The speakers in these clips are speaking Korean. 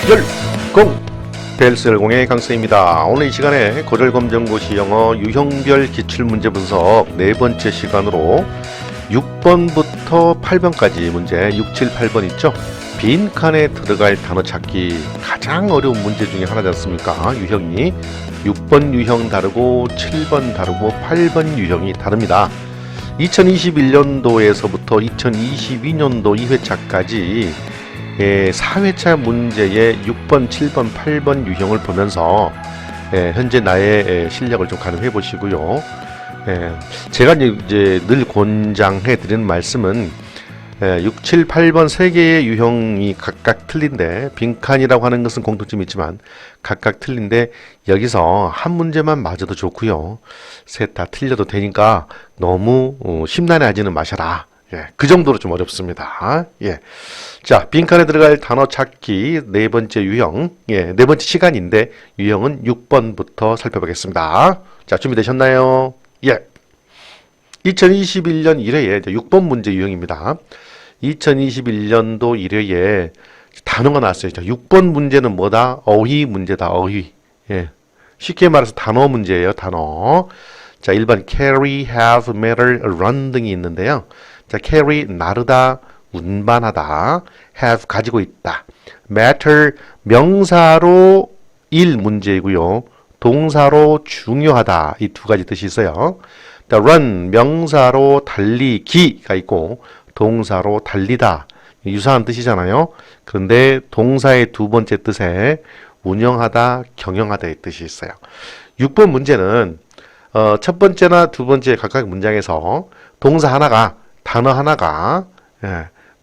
열공! 벨스열공의 강쌤입니다. 오늘 이 시간에 고졸검정고시 영어 유형별 기출문제 분석 네 번째 시간으로 6번부터 8번까지 문제 6, 7, 8번 있죠? 빈칸에 들어갈 단어 찾기 가장 어려운 문제 중에 하나지 않습니까? 유형이 6번 유형 다르고 7번 다르고 8번 유형이 다릅니다. 2021년도에서부터 2022년도 2회차까지 4회차 문제의 6번, 7번, 8번 유형을 보면서 현재 나의 실력을 좀 가늠해 보시고요. 제가 이제 늘 권장해 드리는 말씀은 6, 7, 8번 세 개의 유형이 각각 틀린데 빈칸이라고 하는 것은 공통점이 있지만 각각 틀린데 여기서 한 문제만 맞아도 좋고요. 셋 다 틀려도 되니까 너무 심란해하지는 마셔라. 그 정도로 좀 어렵습니다. 자, 빈칸에 들어갈 단어 찾기 네 번째 유형, 네 번째 시간인데 유형은 6번부터 살펴보겠습니다. 자, 준비되셨나요? 2021년 1회에 6번 문제 유형입니다. 2021년도 1회에 단어가 나왔어요. 6번 문제는 뭐다? 어휘 문제다. 어휘. 쉽게 말해서 단어 문제예요. 단어. 자, 1번 carry, have, matter, run 등이 있는데요. 자, carry 나르다, 운반하다, have 가지고 있다, matter 명사로 일 문제이고요. 동사로 중요하다 이 두 가지 뜻이 있어요. run 명사로 달리기가 있고 동사로 달리다 유사한 뜻이잖아요. 그런데 동사의 두 번째 뜻에 운영하다, 경영하다의 뜻이 있어요. 6번 문제는 첫 번째나 두 번째 각각 문장에서 동사 하나가 단어 하나가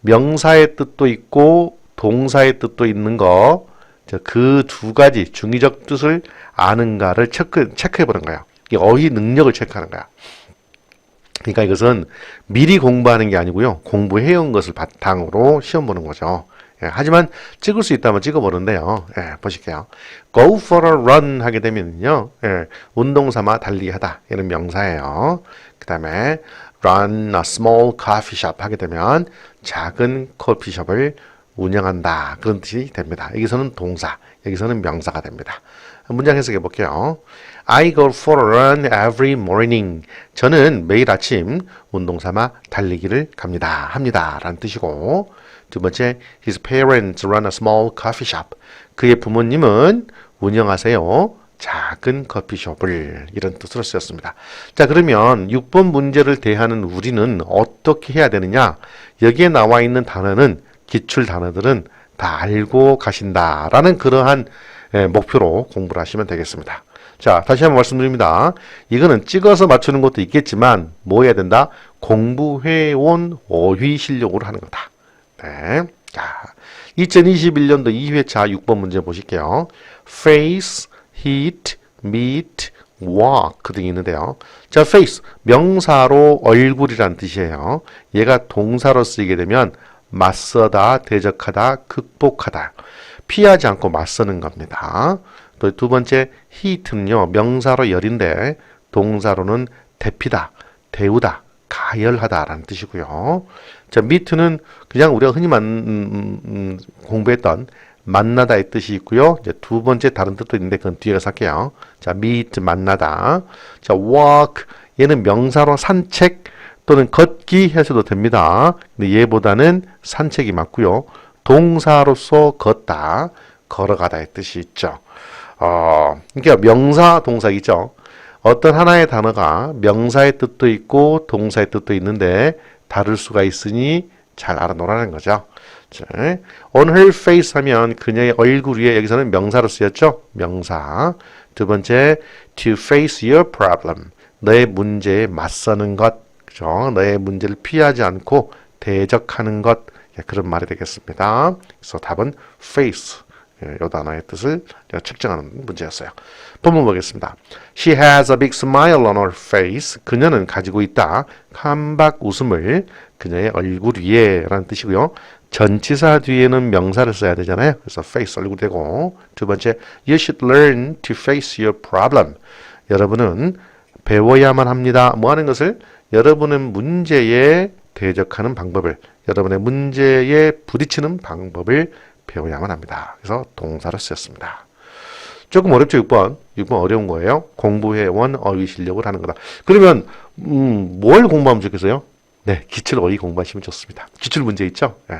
명사의 뜻도 있고 동사의 뜻도 있는 거 그 두 가지 중의적 뜻을 아는가를 체크해 보는 거예요. 이 어휘 능력을 체크하는 거야. 그러니까 이것은 미리 공부하는 게 아니고요. 공부해온 것을 바탕으로 시험 보는 거죠. 하지만 찍을 수 있다면 찍어보는데요. 보실게요. Go for a run 하게 되면요. 운동 삼아 달리기 하다. 얘는 명사예요. 그 다음에 run a small coffee shop 하게 되면 작은 커피숍을 운영한다. 그런 뜻이 됩니다. 여기서는 동사, 여기서는 명사가 됩니다. 문장 해석해 볼게요. I go for a run every morning. 저는 매일 아침 운동 삼아 달리기를 합니다. 라는 뜻이고, 두 번째, his parents run a small coffee shop. 그의 부모님은 운영하세요 작은 커피숍을. 이런 뜻으로 쓰였습니다. 자, 그러면 6번 문제를 대하는 우리는 어떻게 해야 되느냐? 여기에 나와 있는 단어는, 기출 단어들은 다 알고 가신다라는 그러한 목표로 공부를 하시면 되겠습니다. 자, 다시 한번 말씀드립니다. 이거는 찍어서 맞추는 것도 있겠지만 뭐 해야 된다? 공부해온 어휘 실력으로 하는 거다. 자, 2021년도 2회차 6번 문제 보실게요. face, hit, meet, walk 등이 있는데요. 자, face 명사로 얼굴이란 뜻이에요. 얘가 동사로 쓰이게 되면 맞서다, 대적하다, 극복하다. 피하지 않고 맞서는 겁니다. 또 두 번째 hit는요. 명사로 열인데 동사로는 대피다, 대우다, 가열하다라는 뜻이고요. 자, meet는 그냥 우리가 흔히 공부했던 만나다의 뜻이 있고요. 이제 두 번째 다른 뜻도 있는데 그건 뒤에 가서 할게요. 자, meet 만나다. 자, walk 얘는 명사로 산책 또는 걷기 하셔도 됩니다. 근데 얘보다는 산책이 맞고요. 동사로서 걷다, 걸어가다의 뜻이 있죠. 그러니까 명사, 동사 있죠. 어떤 하나의 단어가 명사의 뜻도 있고 동사의 뜻도 있는데 다를 수가 있으니 잘 알아놓으라는 거죠. 자, on her face 하면 그녀의 얼굴 위에, 여기서는 명사로 쓰였죠. 명사. 두 번째, to face your problem. 너의 문제에 맞서는 것. 그죠? 너의 문제를 피하지 않고 대적하는 것. 그런 말이 되겠습니다. 그래서 답은 face. 이 단어의 뜻을 측정하는 문제였어요. 본문 보겠습니다. She has a big smile on her face. 그녀는 가지고 있다. 한박 웃음을 그녀의 얼굴 위에 라는 뜻이고요. 전치사 뒤에는 명사를 써야 되잖아요. 그래서 face 얼굴 되고, 두 번째, you should learn to face your problem. 여러분은 배워야만 합니다. 뭐 하는 것을? 여러분은 문제에 대적하는 방법을, 여러분의 문제에 부딪히는 방법을 배워야만 합니다. 그래서 동사로 쓰였습니다. 조금 어렵죠, 6번. 6번 어려운 거예요. 공부해온 어휘 실력을 하는 거다. 그러면 뭘 공부하면 좋겠어요? 네, 기출 어휘 공부하시면 좋습니다. 기출 문제 있죠? 네.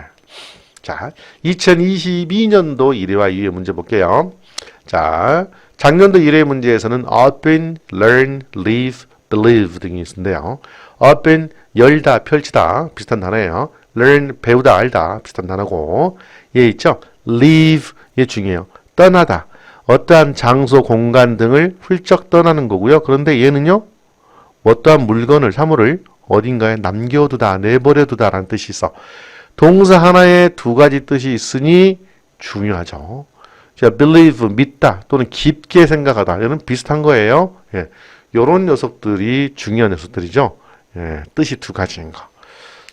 자, 2022년도 1회와 2회 문제 볼게요. 자, 작년도 1회 문제에서는 open, learn, live, believe 등이 있는데요. open, 열다, 펼치다 비슷한 단어예요. learn, 배우다, 알다 비슷한 단어고, 얘 있죠? live, 얘 중요해요. 떠나다. 어떠한 장소, 공간 등을 훌쩍 떠나는 거고요. 그런데 얘는요, 어떠한 물건을, 사물을 어딘가에 남겨두다, 내버려두다 라는 뜻이 있어. 동사 하나에 두 가지 뜻이 있으니 중요하죠. 자, believe, 믿다 또는 깊게 생각하다. 이는 비슷한 거예요. 예, 이런 녀석들이 중요한 녀석들이죠. 예, 뜻이 두 가지인 거.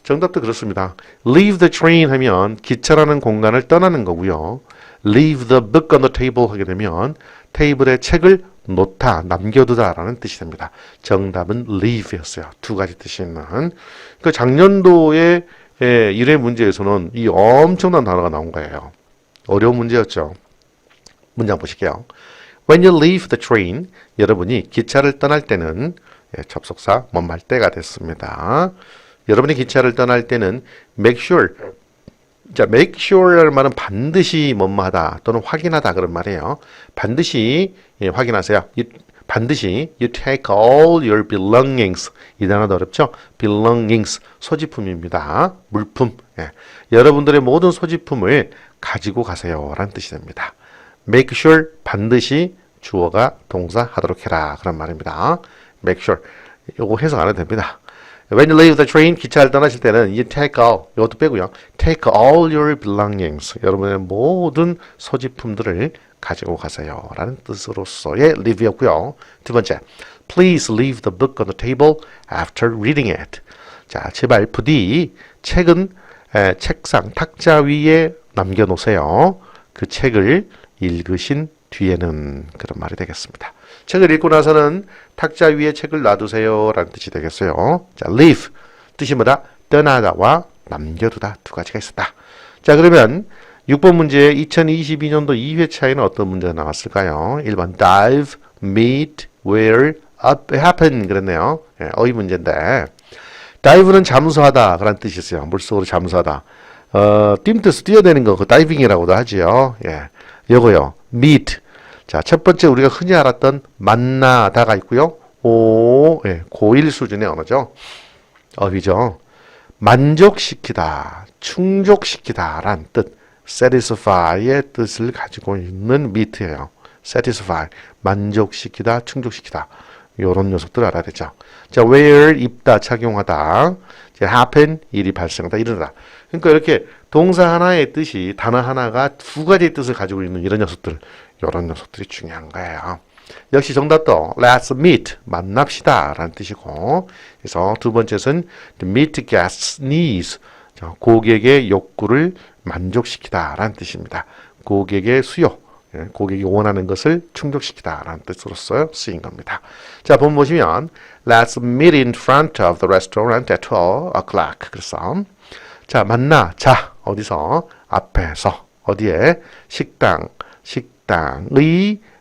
정답도 그렇습니다. leave the train 하면 기차라는 공간을 떠나는 거고요. leave the book on the table 하게 되면 테이블에 책을 놓다, 남겨두다 라는 뜻이 됩니다. 정답은 leave였어요. 두 가지 뜻이 있는. 그 작년도에 1회 문제에서는 이 엄청난 단어가 나온 거예요. 어려운 문제였죠. 문장 보실게요. When you leave the train, 여러분이 기차를 떠날 때는 접속사 뭐할 때가 됐습니다. 여러분이 기차를 떠날 때는 make sure. 자, make sure라는 말은 반드시 뭐하다 또는 확인하다 그런 말이에요. 반드시 확인하세요. 반드시 you take all your belongings. 이 단어도 어렵죠? belongings, 소지품입니다. 물품. 예. 여러분들의 모든 소지품을 가지고 가세요 라는 뜻이 됩니다. make sure, 반드시 주어가 동사 하도록 해라 그런 말입니다. make sure. 이거 해석 안 해도 됩니다. When you leave the train, 기차를 떠나실 때는 you take all, 이것도 빼고요. take all your belongings. 여러분의 모든 소지품들을 가지고 가세요 라는 뜻으로서의 leave였고요. 두 번째, please leave the book on the table after reading it. 자, 제발 부디 책은 책상, 탁자 위에 남겨놓으세요. 그 책을 읽으신 뒤에는 그런 말이 되겠습니다. 책을 읽고 나서는 탁자 위에 책을 놔두세요 라는 뜻이 되겠어요. 자, leave 뜻이 뭐다? 떠나다와 남겨두다 두 가지가 있었다. 자, 그러면 6번 문제 2022년도 2회 차이는 어떤 문제가 나왔을까요? 1번 dive, meet, where, up, happen 그랬네요. 예, 어휘 문제인데 dive는 잠수하다 그런 뜻이 있어요. 물속으로 잠수하다. 띵뜨스 뛰어내는 거 그 다이빙이라고도 하지요. 예, 요거요. meet. 자, 첫 번째 우리가 흔히 알았던 만나다가 있고요. 예, 고1 수준의 언어죠. 어휘죠. 만족시키다, 충족시키다 라는 뜻, satisfy의 뜻을 가지고 있는 meet예요. satisfy, 만족시키다, 충족시키다. 이런 녀석들 알아야 되죠. 자, wear, 입다, 착용하다. happen, 일이 발생하다, 일어나다. 그러니까 이렇게 동사 하나의 뜻이 단어 하나가 두 가지의 뜻을 가지고 있는 이런 녀석들, 이런 녀석들이 중요한 거예요. 역시 정답도 let's meet, 만납시다 라는 뜻이고, 그래서 두 번째는 meet guests' needs, 고객의 욕구를 만족시키다 라는 뜻입니다. 고객의 수요, 고객이 원하는 것을 충족시키다 라는 뜻으로서 쓰인 겁니다. 자, 본 보시면 let's meet in front of the restaurant at 12 o'clock. 그래서 자, 만나. 자, 어디서? 앞에서. 어디에? 식당의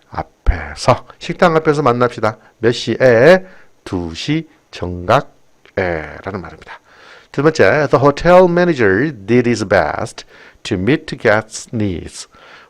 앞에서. 식당 앞에서 만납시다. 몇 시에? 2시 정각에 라는 말입니다. 두 번째, the hotel manager did his best to meet guests' needs.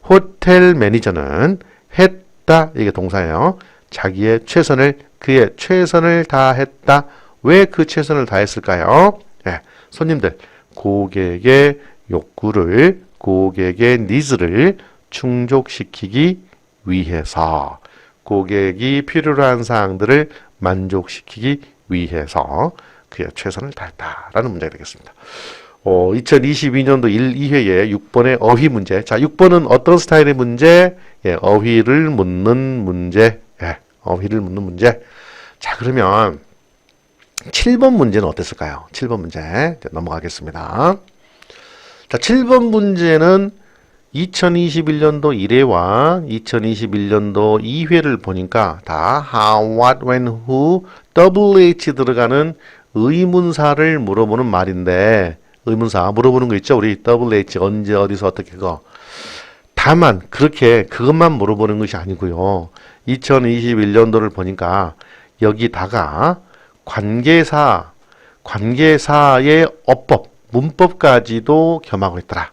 호텔 매니저는 했다. 이게 동사예요. 자기의 최선을, 그의 최선을 다했다. 왜 그 최선을 다했을까요? 네, 손님들, 고객의 욕구를, 고객의 nids를 충족시키기 위해서, 고객이 필요로 한 사항들을 만족시키기 위해서 그의 최선을 다했다라는 문제가 되겠습니다. 2022년도 1, 2회에 6번의 어휘 문제. 자, 6번은 어떤 스타일의 문제? 예, 어휘를 묻는 문제. 예, 어휘를 묻는 문제. 자, 그러면 7번 문제는 어땠을까요? 7번 문제 넘어가겠습니다. 자, 7번 문제는 2021년도 1회와 2021년도 2회를 보니까 다 how, what, when, who, WH 들어가는 의문사를 물어보는 말인데 의문사 물어보는 거 있죠? 우리 WH 언제 어디서 어떻게 그거. 다만 그렇게 그것만 물어보는 것이 아니고요. 2021년도를 보니까 여기다가 관계사의 어법, 문법까지도 겸하고 있더라.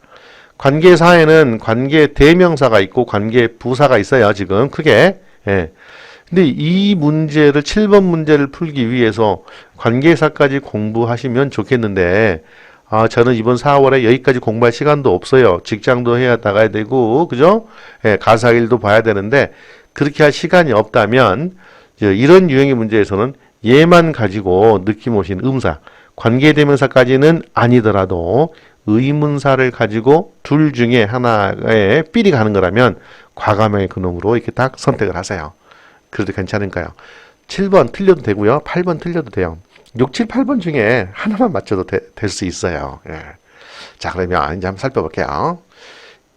관계사에는 관계 대명사가 있고 관계 부사가 있어요. 지금 크게. 예. 근데 이 문제를 7번 문제를 풀기 위해서 관계사까지 공부하시면 좋겠는데 저는 이번 4월에 여기까지 공부할 시간도 없어요. 직장도 해야 나가야 되고 그죠? 예, 가사 일도 봐야 되는데 그렇게 할 시간이 없다면 이런 유형의 문제에서는 얘만 가지고 느낌 오신 음사, 관계대명사까지는 아니더라도 의문사를 가지고 둘 중에 하나에 삘이 가는 거라면 과감하게 그놈으로 이렇게 딱 선택을 하세요. 그래도 괜찮을까요? 7번 틀려도 되고요. 8번 틀려도 돼요. 6, 7, 8번 중에 하나만 맞춰도 될 수 있어요. 예. 자, 그러면 이제 한번 살펴볼게요.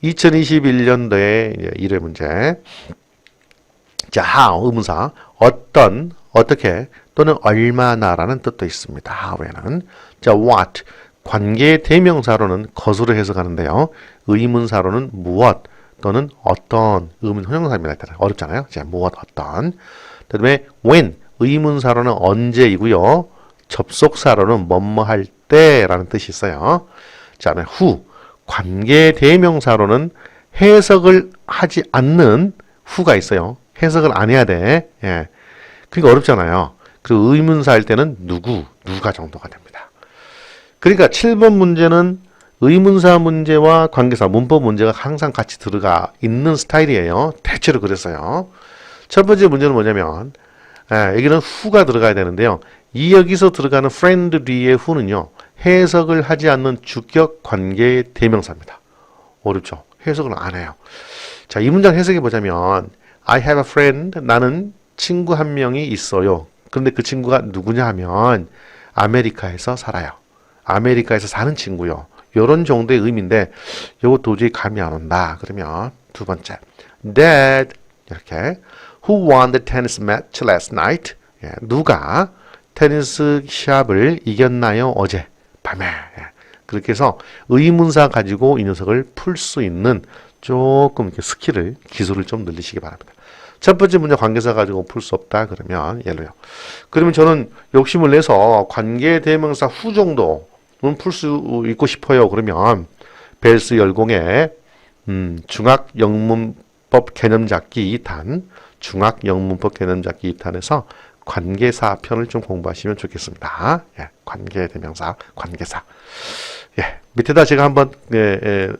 2021년도에 1회 문제. 자, how 의문사 어떤, 어떻게 또는 얼마나라는 뜻도 있습니다. how에는. 자, what 관계 대명사로는 것으로 해석하는데요. 의문사로는 무엇 또는 어떤 의문 형용사입니다. 어렵잖아요. 자, 무엇 어떤. 그다음에 when 의문사로는 언제이고요. 접속사로는 뭐뭐 할 때라는 뜻이 있어요. 자, 다음에 who 관계 대명사로는 해석을 하지 않는 who가 있어요. 해석을 안 해야 돼. 예. 그러니까 어렵잖아요. 그리고 의문사 할 때는 누가 정도가 됩니다. 그러니까 7번 문제는 의문사 문제와 관계사, 문법 문제가 항상 같이 들어가 있는 스타일이에요. 대체로 그랬어요. 첫 번째 문제는 뭐냐면 여기는 who가 들어가야 되는데요. 이 여기서 들어가는 friend 뒤에 who는요. 해석을 하지 않는 주격 관계 대명사입니다. 어렵죠? 해석을 안 해요. 자, 이 문장 해석해 보자면 I have a friend. 나는 친구 한 명이 있어요. 그런데 그 친구가 누구냐 하면 아메리카에서 살아요. 아메리카에서 사는 친구요. 이런 정도의 의미인데 이거 도저히 감이 안 온다. 그러면 두 번째 Dad 이렇게 Who won the tennis match last night? 예, 누가 테니스 시합을 이겼나요? 어제 밤에. 예, 그렇게 해서 의문사 가지고 이 녀석을 풀 수 있는 조금 이렇게 스킬을 기술을 좀 늘리시기 바랍니다. 첫 번째 문제 관계사 가지고 풀 수 없다 그러면 예로요. 그러면 저는 욕심을 내서 관계 대명사 후 정도는 풀 수 있고 싶어요. 그러면 벨스 열공의 중학 영문법 개념 잡기 2탄, 중학 영문법 개념 잡기 2탄에서 관계사 편을 좀 공부하시면 좋겠습니다. 예, 관계 대명사, 관계사. 예, 밑에다 제가 한번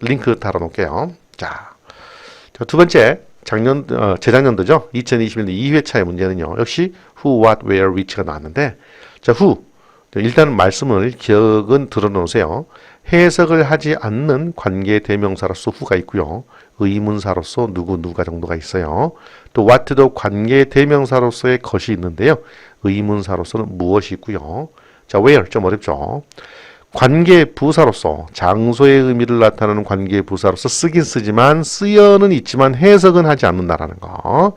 링크 달아 놓을게요. 자, 두 번째 재작년도죠. 2021년 2회차의 문제는요. 역시 who, what, where, which가 나왔는데 자, who 일단 말씀을 기억은 들어놓으세요. 해석을 하지 않는 관계 대명사로서 who가 있고요. 의문사로서 누가 정도가 있어요. 또 what도 관계 대명사로서의 것이 있는데요. 의문사로서는 무엇이 있고요. 자, where 좀 어렵죠. 관계 부사로서 장소의 의미를 나타내는 관계 부사로서 쓰긴 쓰지만 쓰여는 있지만 해석은 하지 않는다라는 거.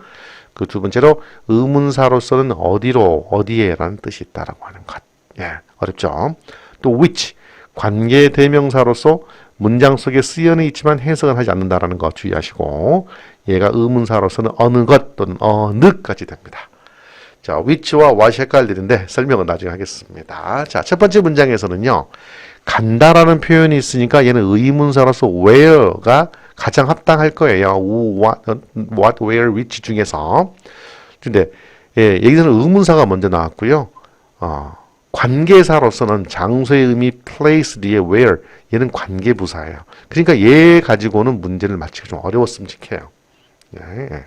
그 두 번째로 의문사로서는 어디로 어디에라는 뜻이 있다라고 하는 것. 예, 어렵죠. 또 which 관계 대명사로서 문장 속에 쓰여는 있지만 해석은 하지 않는다라는 거 주의하시고 얘가 의문사로서는 어느 것 또는 어느까지 됩니다. 자, which와 what이 헷갈리는데 설명은 나중에 하겠습니다. 자, 첫 번째 문장에서는요. 간다라는 표현이 있으니까 얘는 의문사로서 where가 가장 합당할 거예요. what, where, which 중에서. 근데 예, 여기서는 의문사가 먼저 나왔고요. 관계사로서는 장소의 의미 place 뒤에 where 얘는 관계부사예요. 그러니까 얘 가지고는 문제를 맞히기 좀 어려웠음직해요. 예.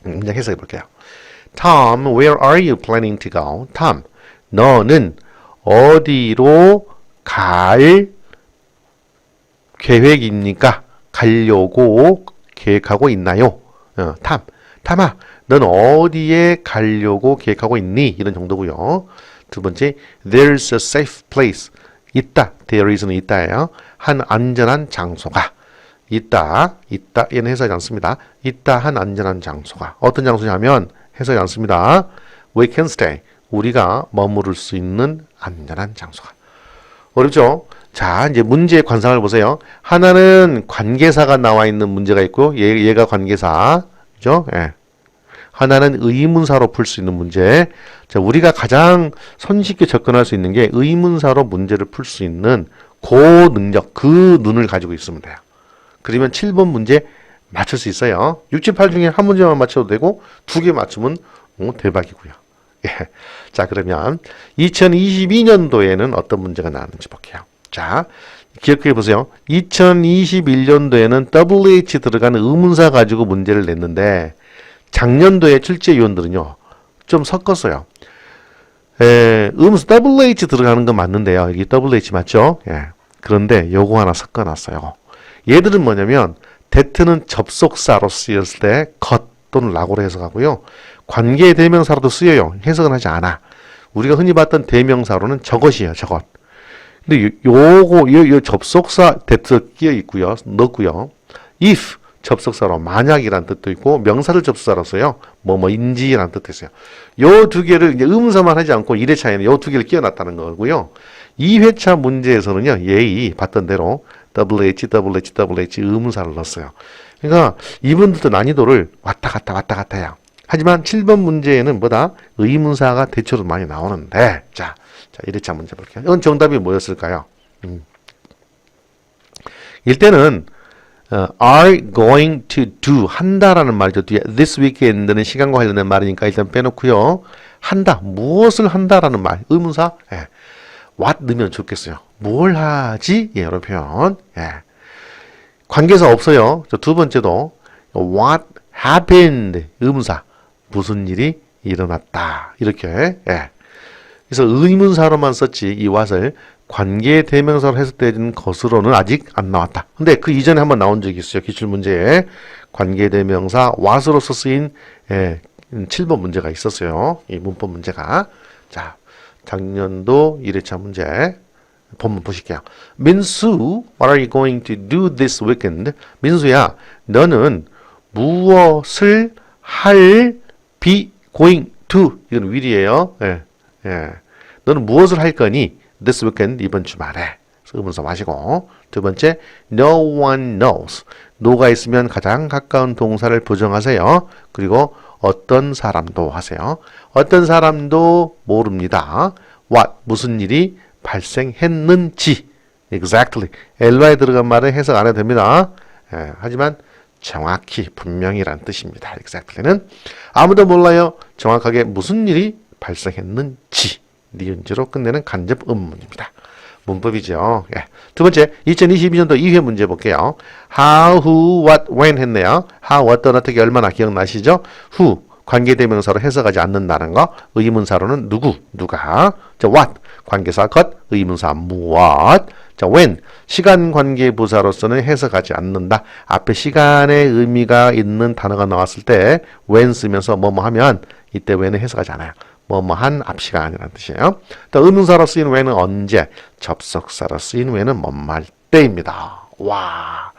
문장 해석해 볼게요. Tom, where are you planning to go? Tom, 너는 어디로 갈 계획입니까? 가려고 계획하고 있나요? 탐아, 넌 어디에 가려고 계획하고 있니? 이런 정도고요. 두 번째, there's a safe place. 있다. there is는 있다예요. 한 안전한 장소가. 있다. 얘는 해석하지 않습니다. 있다. 한 안전한 장소가. 어떤 장소냐면 해석이 않습니다. We can stay. 우리가 머무를 수 있는 안전한 장소가. 어렵죠? 자, 이제 문제의 관상을 보세요. 하나는 관계사가 나와 있는 문제가 있고, 얘가 관계사. 그죠? 예. 하나는 의문사로 풀 수 있는 문제. 자, 우리가 가장 손쉽게 접근할 수 있는 게 의문사로 문제를 풀 수 있는 그 능력, 그 눈을 가지고 있으면 돼요. 그러면 7번 문제 맞출 수 있어요. 6, 7, 8 중에 한 문제만 맞춰도 되고, 2개 맞추면 대박이고요. 예. 자, 그러면 2022년도에는 어떤 문제가 나왔는지 볼게요. 자, 기억해 보세요. 2021년도에는 WH 들어가는 의문사 가지고 문제를 냈는데, 작년도에 출제위원들은요, 좀 섞었어요. 의문사 WH 들어가는 건 맞는데요. 여기 WH 맞죠? 예. 그런데 요거 하나 섞어놨어요. 얘들은 뭐냐면, that는 접속사로 쓰였을 때 것 또는 라고로 해석하고요. 관계 대명사로도 쓰여요. 해석은 하지 않아. 우리가 흔히 봤던 대명사로는 저것이에요. 저것. 근데 요 접속사 that 끼어 있고요. 넣고요. if 접속사로 만약이란 뜻도 있고 명사를 접속사로 써요. 뭐뭐인지라는 뜻도 있어요. 요 두 개를 이제 의문사만 하지 않고 1회차에는 요 두 개를 끼워 놨다는 거고요. 2회차 문제에서는요. 예의 봤던 대로 WH 의문사를 넣었어요. 그러니까 이분들도 난이도를 왔다 갔다 해요. 하지만 7번 문제에는 뭐다? 의문사가 대체로 많이 나오는데 자 1회차 문제 볼게요. 이건 정답이 뭐였을까요? 일단은 are going to do 한다라는 말이죠. 뒤에 this weekend는 시간과 관련된 말이니까 일단 빼놓고요. 한다. 무엇을 한다라는 말. 의문사. 예. what 넣으면 좋겠어요. 뭘 하지? 예, 이런 표현. 예. 관계사 없어요. 저 두 번째도 what happened 의문사. 무슨 일이 일어났다. 이렇게. 예. 그래서 의문사로만 썼지 이 what을 관계 대명사로 해석되는 것으로는 아직 안 나왔다. 근데 그 이전에 한번 나온 적이 있어요. 기출문제에 관계 대명사 what으로서 쓰인 7번 문제가 있었어요. 이 문법 문제가. 자, 작년도 1회차 문제 본문 보실게요. 민수, what are you going to do this weekend? 민수야, 너는 무엇을 be going to 이건 will이에요. 예, 예. 너는 무엇을 할 거니? This weekend 이번 주말에. 의문사 마시고. 두 번째, no one knows. no가 있으면 가장 가까운 동사를 부정하세요. 그리고 어떤 사람도 하세요. 어떤 사람도 모릅니다. what 무슨 일이 발생했는지. exactly. ly에 들어간 말은 해석 안 해도 됩니다. 예, 하지만 정확히 분명히란 뜻입니다. exactly는 아무도 몰라요. 정확하게 무슨 일이 발생했는지. 니은지로 끝내는 간접 의문문입니다. 문법이죠. 예. 두 번째, 2022년도 2회 문제 볼게요. how, who, what, when 했네요. how, 어떤, 어떻게, 얼마나 기억나시죠? who, 관계대명사로 해석하지 않는다는 거. 의문사로는 누구, 누가. 자, what, 관계사 것, 의문사 무엇. 자, when, 시간관계부사로서는 해석하지 않는다. 앞에 시간의 의미가 있는 단어가 나왔을 때 when 쓰면서 뭐뭐 하면 이때 when은 해석하지 않아요. 뭐뭐한 앞시간이라는 뜻이에요. 또 의문사로 쓰인 when은 언제, 접속사로 쓰인 when은 뭐뭐 할 때입니다. 와,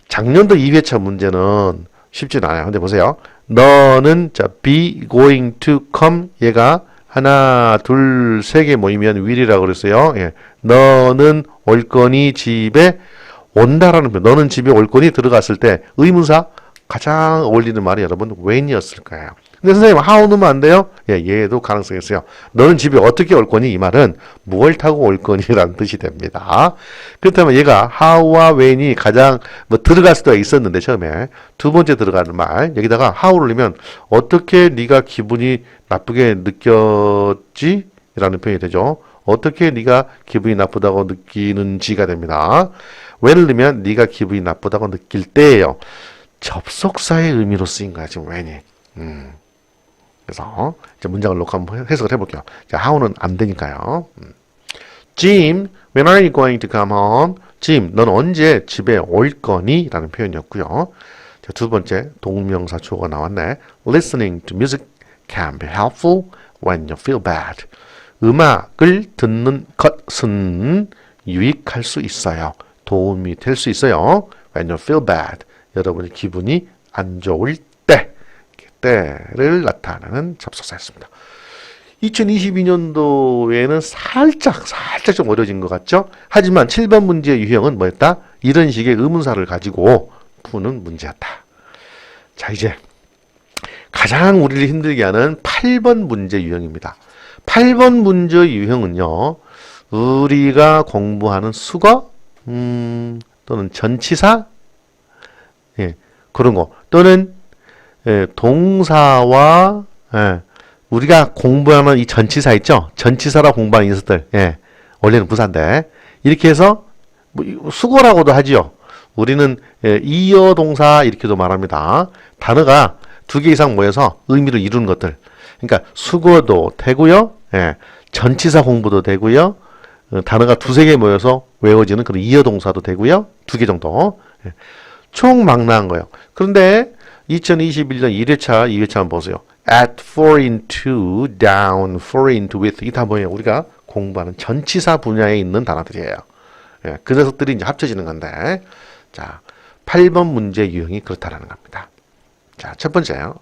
작년도 2회차 문제는 쉽지는 않아요. 근데 보세요. 너는 be going to come 얘가 하나, 둘, 세 개 모이면 will이라고 그랬어요. 예. 너는 올 거니 집에 온다라는 표현. 너는 집에 올 거니 들어갔을 때 의문사 가장 어울리는 말이 여러분 when이었을 거예요. 근데 선생님 how 넣으면 안 돼요? 예, 얘도 가능성이 있어요. 너는 집에 어떻게 올 거니? 이 말은 무엇을 타고 올 거니? 라는 뜻이 됩니다. 그렇다면 얘가 how와 when이 가장 들어갈 수도 있었는데 처음에 두 번째 들어가는 말 여기다가 how를 넣으면 어떻게 네가 기분이 나쁘게 느꼈지? 라는 표현이 되죠. 어떻게 네가 기분이 나쁘다고 느끼는지가 됩니다. when을 넣으면 네가 기분이 나쁘다고 느낄 때예요. 접속사의 의미로 쓰인 거야 지금 when이. 그래서 이제 문장을 놓고 한번 해석을 해볼게요. 자, how는 안 되니까요. Jim, when are you going to come home? Jim, 넌 언제 집에 올 거니? 라는 표현이었고요. 자, 두 번째 동명사 주어가 나왔네. Listening to music can be helpful when you feel bad. 음악을 듣는 것은 유익할 수 있어요. 도움이 될 수 있어요. When you feel bad. 여러분의 기분이 안 좋을 때. 때를 나타내는 접속사였습니다. 2022년도에는 살짝 좀 어려진 것 같죠? 하지만 7번 문제의 유형은 뭐였다? 이런 식의 의문사를 가지고 푸는 문제였다. 자, 이제 가장 우리를 힘들게 하는 8번 문제 유형입니다. 8번 문제 유형은요, 우리가 공부하는 수거, 또는 전치사, 예, 그런 거, 또는 동사와 우리가 공부하는 이 전치사 있죠? 전치사라 공부하는 녀석들, 원래는 부사인데 이렇게 해서 뭐 수거라고도 하지요. 우리는 이어 동사 이렇게도 말합니다. 단어가 두 개 이상 모여서 의미를 이루는 것들. 그러니까 수거도 되고요. 전치사 공부도 되고요. 단어가 두세 개 모여서 외워지는 그런 이어 동사도 되고요. 두 개 정도. 총망라한 거예요. 그런데 2021년 1회차, 2회차 한번 보세요. at, for into, down, for into, with. 이게 다 뭐예요? 우리가 공부하는 전치사 분야에 있는 단어들이에요. 그 녀석들이 이제 합쳐지는 건데. 자, 8번 문제 유형이 그렇다라는 겁니다. 자, 첫 번째요.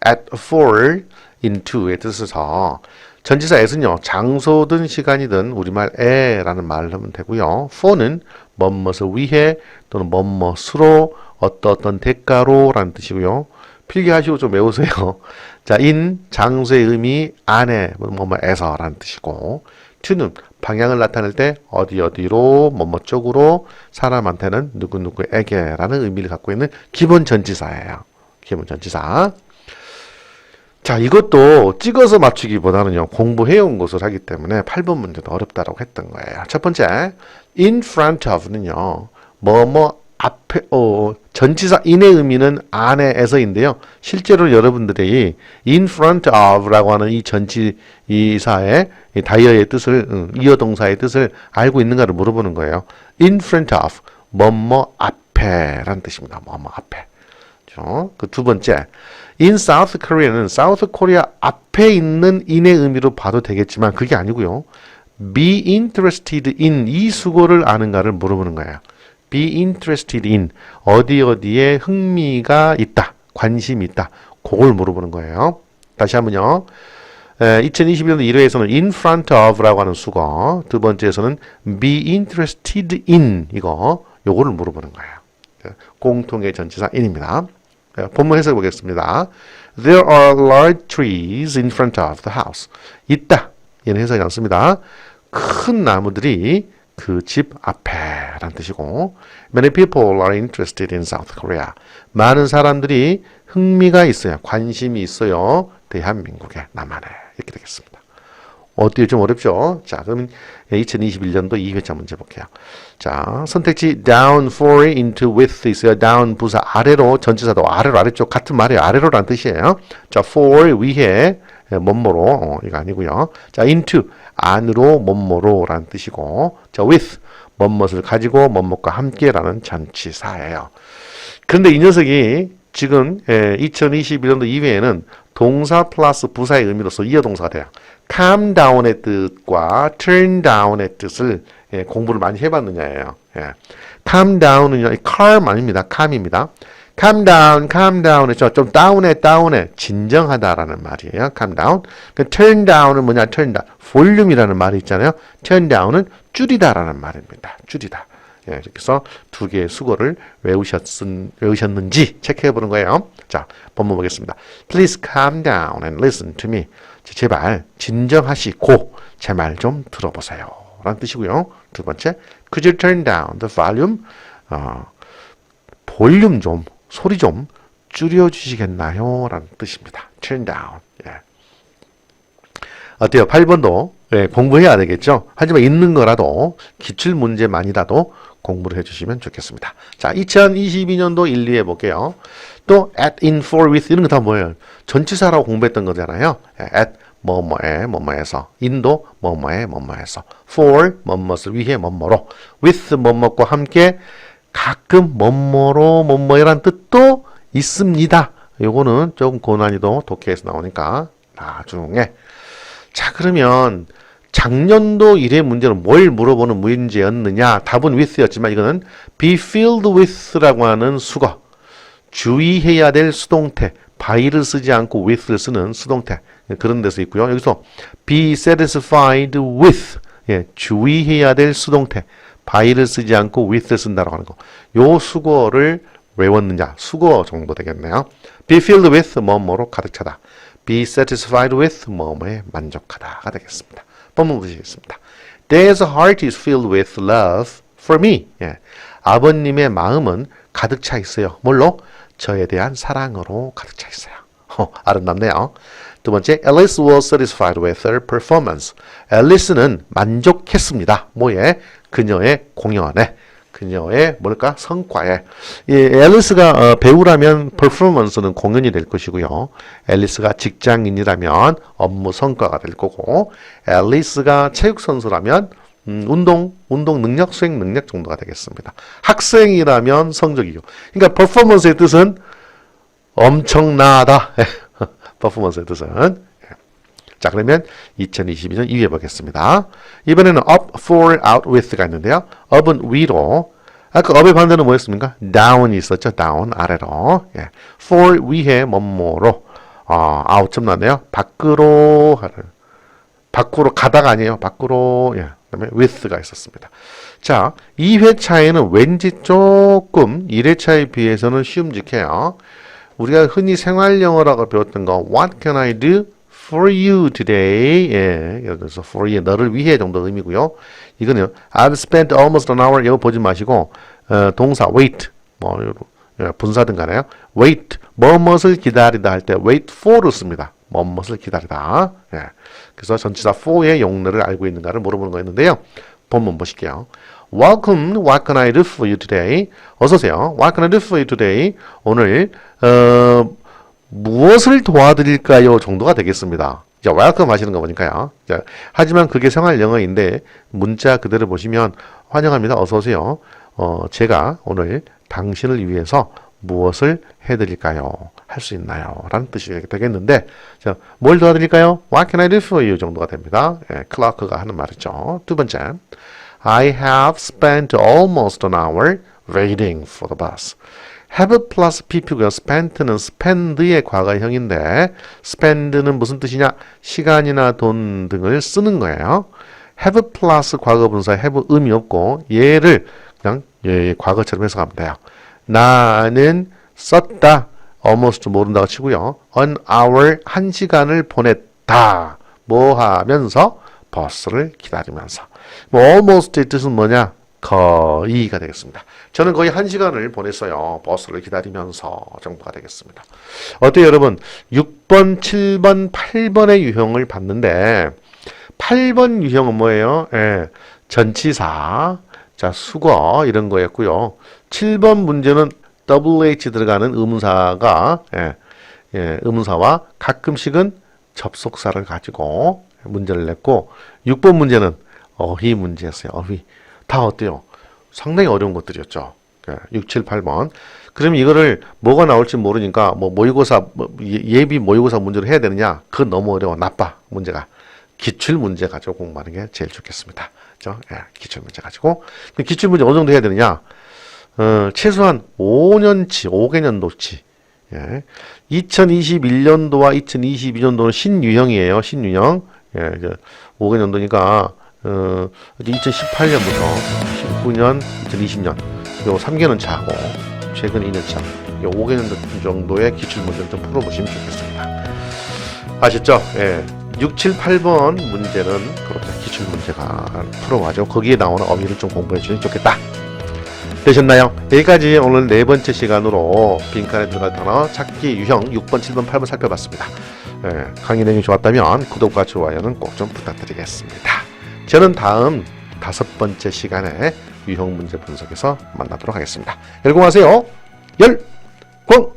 at, for, into의 뜻에서 전치사 at은요, 장소든 시간이든 우리말에라는 말을 하면 되고요. for는 뭐뭇을 위해 또는 뭐뭇으로 어떤 대가로 라는 뜻이고요. 필기하시고 좀 외우세요. 자, in, 장소의 의미, 안에, 뭐뭐에서 라는 뜻이고, to는 방향을 나타낼 때 어디로, 뭐뭐 쪽으로, 사람한테는 누구에게 라는 의미를 갖고 있는 기본 전치사예요. 기본 전치사. 자, 이것도 찍어서 맞추기보다는요, 공부해온 것을 하기 때문에 8번 문제도 어렵다라고 했던 거예요. 첫 번째, in front of는요, 앞에, 전치사 in의 의미는 안에에서인데요. 실제로 여러분들이 in front of라고 하는 이 전치사의 다이어의 뜻을, 이어 동사의 뜻을 알고 있는가를 물어보는 거예요. in front of, 앞에 라는 뜻입니다. 앞에. 그 두 번째, in South Korea는 South Korea 앞에 있는 in의 의미로 봐도 되겠지만 그게 아니고요. be interested in 이 수고를 아는가를 물어보는 거예요. be interested in 어디에 흥미가 있다, 관심이 있다. 그걸 물어보는 거예요. 다시 한번요. 2022년 1회에서는 in front of라고 하는 수거, 두 번째에서는 be interested in 요거를 물어보는 거예요. 공통의 전치사 in입니다. 본문 해석해 보겠습니다. There are large trees in front of the house. 있다. 얘는 해석이 않습니다. 큰 나무들이 그 집 앞에 라는 뜻이고, Many people are interested in South Korea. 많은 사람들이 흥미가 있어요. 관심이 있어요. 대한민국에, 남한에. 이렇게 되겠습니다. 어때요? 좀 어렵죠? 자, 그러면 2021년도 2회차 문제 볼게요. 자, 선택지 down, for, into, with 있어요. down 부사 아래로, 전치사도 아래로, 아래쪽 같은 말이에요. 아래로라는 뜻이에요. 자, for 위에 뭐뭐로 이거 아니고요. 자, into 안으로 뭐뭐로라는 뜻이고, 자, with 뭐뭇을 가지고 뭐뭇과 함께라는 전치사예요. 그런데 이 녀석이 지금 2021년도 2회에는 동사 플러스 부사의 의미로서 이어 동사가 돼요. calm down의 뜻과 turn down의 뜻을 공부를 많이 해봤느냐예요. calm down은요, calm 아닙니다. calm입니다. calm down 했죠. 좀 다운해, 진정하다라는 말이에요. calm down. turn down은 뭐냐, turn down. 볼륨이라는 말이 있잖아요. turn down은 줄이다라는 말입니다. 줄이다. 이렇게 해서 두 개의 수거를 외우셨는지 체크해 보는 거예요. 자, 본문 보겠습니다. Please calm down and listen to me. 제발 진정하시고 제 말 좀 들어보세요. 라는 뜻이고요. 두 번째, Could you turn down the volume? 볼륨 좀, 소리 좀 줄여주시겠나요? 라는 뜻입니다. Turn down. 어때요? 8번도 공부해야 되겠죠? 하지만 있는 거라도 기출문제만이라도 공부를 해주시면 좋겠습니다. 자, 2022년도 1, 2해 볼게요. 또 at, in, for, with 이런 거 다 뭐예요? 전치사라고 공부했던 거잖아요. at 뭐뭐에 뭐뭐에서, in도 뭐뭐에 뭐뭐에서, for 뭐뭐를 위해 뭐뭐로, with 뭐뭐과 함께 가끔 뭐뭐로 뭐뭐이란 뜻도 있습니다. 요거는 조금 고난이도 독해에서 나오니까 나중에. 자, 그러면 작년도 1회 문제는 뭘 물어보는 문제였느냐? 답은 with였지만 이거는 be filled with라고 하는 수거, 주의해야 될 수동태, by를 쓰지 않고 with를 쓰는 수동태 그런 데서 있고요. 여기서 be satisfied with 주의해야 될 수동태 by를 쓰지 않고 with를 쓴다고 하는 거. 요 수거를 외웠느냐? 수거 정도 되겠네요. be filled with 뭐뭐로 가득 차다. be satisfied with 뭐뭐에 만족하다가 되겠습니다. 본문 보시겠습니다. Their heart is filled with love for me. 아버님의 마음은 가득 차 있어요. 뭘로? 저에 대한 사랑으로 가득 차 있어요. 아름답네요. 두 번째, Alice was satisfied with her performance. 앨리스는 만족했습니다. 뭐에? 그녀의 공연에. 그녀의 뭘까? 성과에. 앨리스가 배우라면 performance는 공연이 될 것이고요. 앨리스가 직장인이라면 업무 성과가 될 거고, 앨리스가 체육 선수라면 운동 능력, 수행 능력 정도가 되겠습니다. 학생이라면 성적이요. 그러니까 performance의 뜻은 엄청나다. performance의 뜻은. 자, 그러면 2022년 2회 보겠습니다. 이번에는 up, for, out with가 있는데요. up은 위로. 아까 up의 반대는 뭐였습니까? down이 있었죠. down, 아래로. for, 위에, 뭐뭐로. out 좀 났네요. 밖으로 가다가 아니에요. 밖으로. 그다음에 with가 있었습니다. 자, 2회 차에는 왠지 조금 1회차에 비해서는 쉬움직해요. 우리가 흔히 생활영어라고 배웠던 거 What can I do for you today? 그래서 for you, 너를 위해 정도 의미고요. 이거는 I've spent almost an hour 이거 보지 마시고 동사 wait 분사든 간에요. wait 뭐뭇을 기다리다 할 때 wait for를 씁니다. 뭐뭇을 기다리다. 그래서 전치사 for의 용례를 알고 있는가를 물어보는 거였는데요. 본문 보실게요. Welcome, what can I do for you today? 어서오세요. What can I do for you today? 오늘 무엇을 도와드릴까요? 정도가 되겠습니다. 자, welcome 하시는 거 보니까요. 자, 하지만 그게 생활 영어인데 문자 그대로 보시면 환영합니다. 어서오세요. 제가 오늘 당신을 위해서 무엇을 해드릴까요? 할 수 있나요? 라는 뜻이 되겠는데 자, 뭘 도와드릴까요? What can I do for you? 정도가 됩니다. 클라크가 하는 말이죠. 두 번째 I have spent almost an hour waiting for the bus. have plus pp고요. spent는 spend의 과거형인데 spend는 무슨 뜻이냐? 시간이나 돈 등을 쓰는 거예요. have plus 과거분사 have 의미 없고 얘를 그냥 과거처럼 해석하면 돼요. 나는 썼다. almost 모른다고 치고요. an hour, 1시간을 보냈다. 뭐 하면서? 버스를 기다리면서. almost의 뜻은 뭐냐? 거의가 되겠습니다. 저는 거의 1시간을 보냈어요. 버스를 기다리면서 정도가 되겠습니다. 어때요, 여러분? 6번, 7번, 8번의 유형을 봤는데 8번 유형은 뭐예요? 전치사, 자, 수거 이런 거였고요. 7번 문제는 WH 들어가는 의문사가 의문사와 가끔씩은 접속사를 가지고 문제를 냈고 6번 문제는 어휘 문제였어요. 어휘. 다 어때요? 상당히 어려운 것들이었죠. 6, 7, 8번. 그럼 이거를 뭐가 나올지 모르니까 모의고사 예비 모의고사 문제로 해야 되느냐? 그건 너무 어려워. 나빠. 문제가. 기출 문제 가지고 공부하는 게 제일 좋겠습니다. 그렇죠? 기출 문제 가지고. 기출 문제 어느 정도 해야 되느냐? 최소한 5년치, 5개년도치. 2021년도와 2022년도는 신유형이에요. 신유형. 5개년도니까 2018년부터 19년, 2020년 요 3개년 차고 최근 2년 차 요 5개년 정도의 기출 문제를 좀 풀어보시면 좋겠습니다. 아셨죠? 6, 7, 8번 문제는 그렇게 기출 문제가 풀어와죠. 거기에 나오는 어휘를 좀 공부해 주시면 좋겠다. 되셨나요? 여기까지 오늘 네 번째 시간으로 빈칸에 들어갈 단어 찾기 유형 6번, 7번, 8번 살펴봤습니다. 강의 내용이 좋았다면 구독과 좋아요는 꼭 좀 부탁드리겠습니다. 저는 다음 5번째 시간에 유형 문제 분석에서 만나도록 하겠습니다. 열공하세요. 열공!